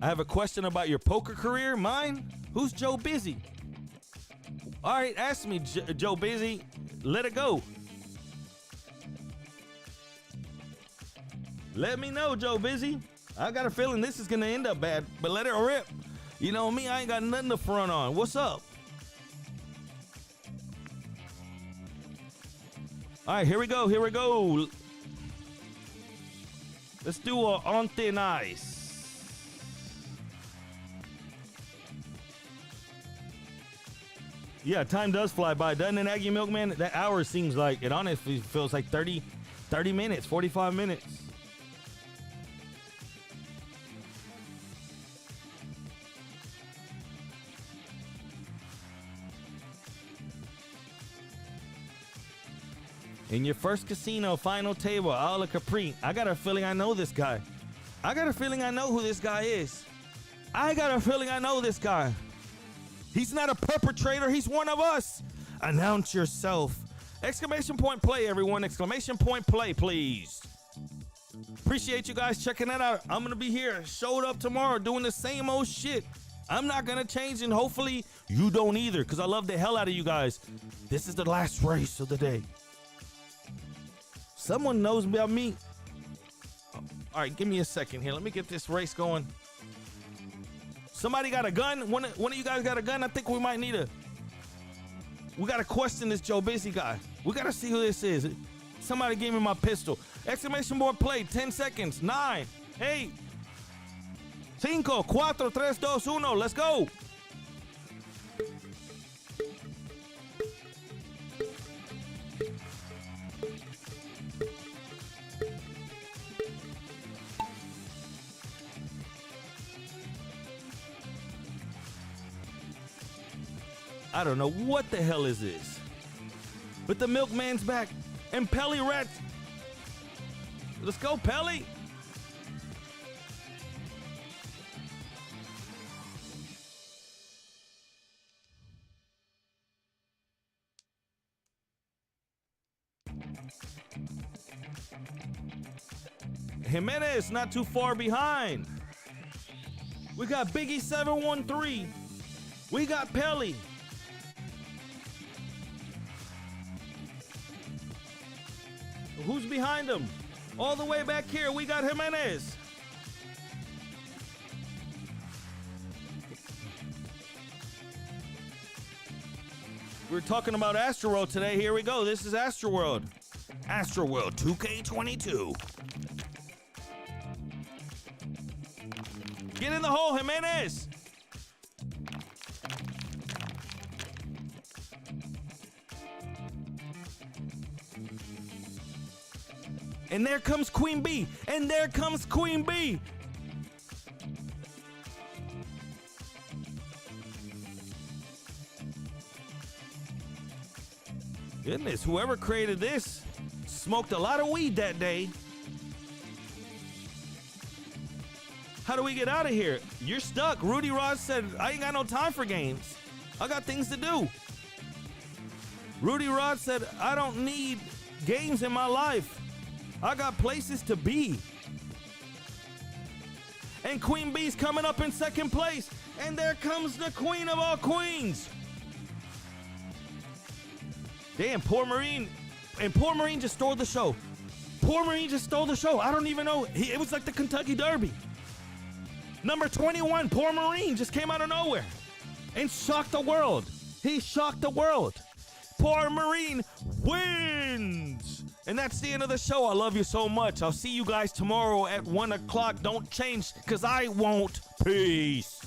I have a question about your poker career. Mine? Who's Joe Busy? All right, ask me, Joe Busy. Let it go. Let me know, Joe Busy. I got a feeling this is going to end up bad, but let it rip. You know me, I ain't got nothing to front on. What's up? All right, here we go. Here we go. Let's do a on thin ice. Yeah, time does fly by, doesn't it, Aggie Milkman? That hour seems like, it honestly feels like 30 minutes, 45 minutes. In your first casino, final table, a la Capri. I got a feeling I know this guy. I got a feeling I know who this guy is. I got a feeling I know this guy. He's not a perpetrator, he's one of us. Announce yourself. Exclamation point play, everyone. Exclamation point play, please. Appreciate you guys checking that out. I'm gonna be here, showed up tomorrow, doing the same old shit. I'm not gonna change, and hopefully you don't either, because I love the hell out of you guys. This is the last race of the day. Someone knows about me. All right, give me a second here. Let me get this race going. Somebody got a gun? One of you guys got a gun? I think we might need we got to question this Joe Busy guy. We got to see who this is. Somebody give me my pistol. Exclamation board play, 10 seconds. 9, 8, 5, 4, 3, 2, 1. Let's go. I don't know what the hell is this. But the milkman's back. And Pelly Rat. Let's go, Pelly. Jimenez not too far behind. We got Biggie 713. We got Pelly. Who's behind him? All the way back here, we got Jimenez. We're talking about Astroworld today. Here we go. This is Astroworld. Astroworld 2K22. Get in the hole, Jimenez. And there comes Queen Bee. And there comes Queen Bee. Goodness, whoever created this smoked a lot of weed that day. How do we get out of here? You're stuck. Rudy Rod said, I ain't got no time for games. I got things to do. Rudy Rod said, I don't need games in my life. I got places to be. And Queen Bee's coming up in second place. And there comes the queen of all queens. Damn, poor Marine. And poor Marine just stole the show. Poor Marine just stole the show. I don't even know. It was like the Kentucky Derby. Number 21, poor Marine, just came out of nowhere and shocked the world. He shocked the world. Poor Marine wins. And that's the end of the show. I love you so much. I'll see you guys tomorrow at 1 o'clock. Don't change, because I won't. Peace.